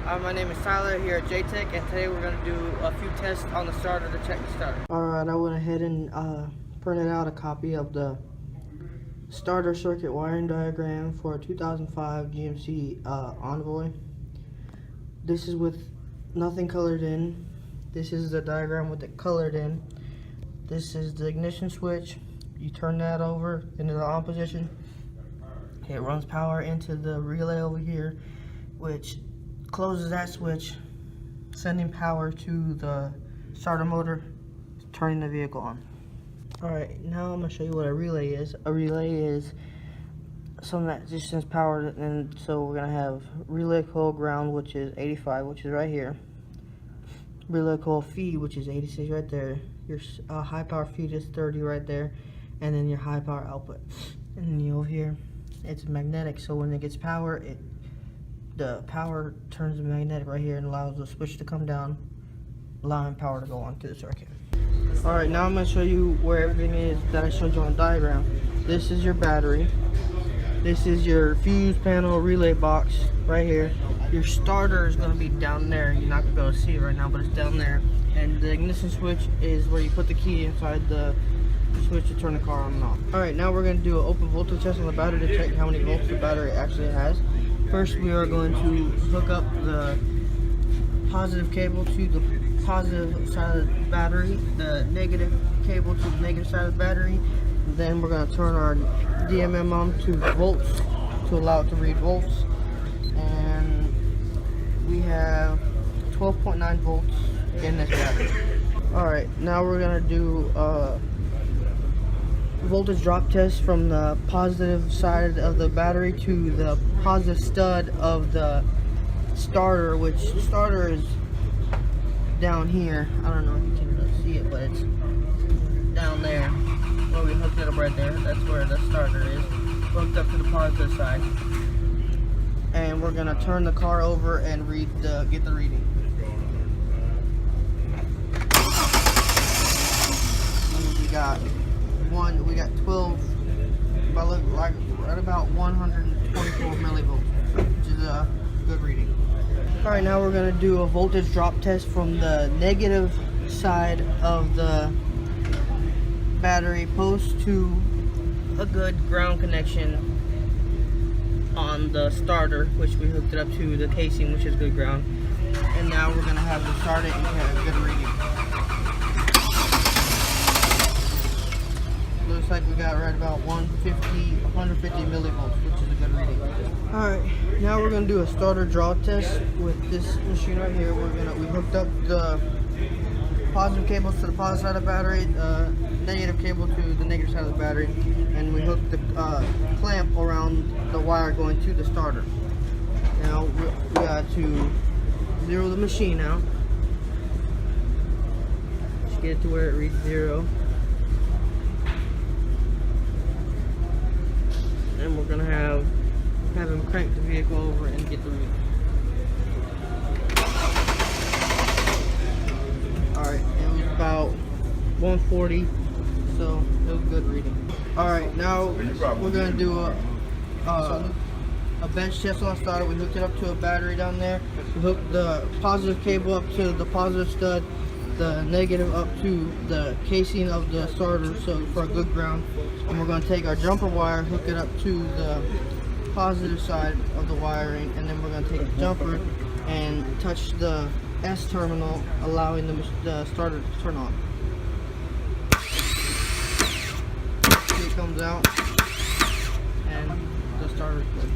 My name is Tyler here at JTech, and today we're going to do a few tests on the starter to check the starter. Alright, I went ahead and printed out a copy of the starter circuit wiring diagram for a 2005 GMC Envoy. This is with nothing colored in. This is the diagram with it colored in. This is the ignition switch. You turn that over into the on position. It runs power into the relay over here, which closes that switch, sending power to the starter motor, turning the vehicle on. Alright, now I'm going to show you what a relay is. A relay is something that just sends power, and so we're going to have relay coil ground, which is 85, which is right here. Relay coil feed, which is 86 right there. Your high power feed is 30 right there, and then your high power output. And then over here, it's magnetic, so when it gets power, the power turns magnetic right here and allows the switch to come down, allowing power to go on to the circuit. Alright, now I'm going to show you where everything is that I showed you on the diagram. This is your battery. This is your fuse panel relay box right here. Your starter is going to be down there. You're not going to be able to see it right now, but it's down there. And the ignition switch is where you put the key inside the switch to turn the car on and off. Alright, now we're going to do an open voltage test on the battery to check how many volts the battery actually has. First, we are going to hook up the positive cable to the positive side of the battery, the negative cable to the negative side of the battery. Then we're going to turn our DMM on to volts to allow it to read volts. And we have 12.9 volts in this battery. Alright, now we're going to do voltage drop test from the positive side of the battery to the positive stud of the starter, which the starter is down here. I don't know if you can really see it, but it's down there where we hooked it up right there. That's where the starter is hooked up to the positive side. And we're gonna turn the car over and get the reading. We got 12, like right about 124 millivolts, which is a good reading. Alright, now we're going to do a voltage drop test from the negative side of the battery post to a good ground connection on the starter, which we hooked it up to the casing, which is good ground. And now we're going to have to start it and get a good reading. Looks like we got right about 150 millivolts, which is a good reading. Alright, now we're gonna do a starter draw test with this machine right here. We hooked up the positive cables to the positive side of the battery, negative cable to the negative side of the battery, and we hooked the clamp around the wire going to the starter. Now we got to zero the machine now. Just get it to where it reads 0. And we're gonna have him crank the vehicle over and get the reading. Alright, it was about 140, so it was a good reading. Alright, now we're gonna do a bench test on the starter. We hooked it up to a battery down there. We hooked the positive cable up to the positive stud, the negative up to the casing of the starter, so for a good ground. And we're going to take our jumper wire, hook it up to the positive side of the wiring, and then we're going to take the jumper and touch the S terminal, allowing the starter to turn on. It comes out, and the starter is good.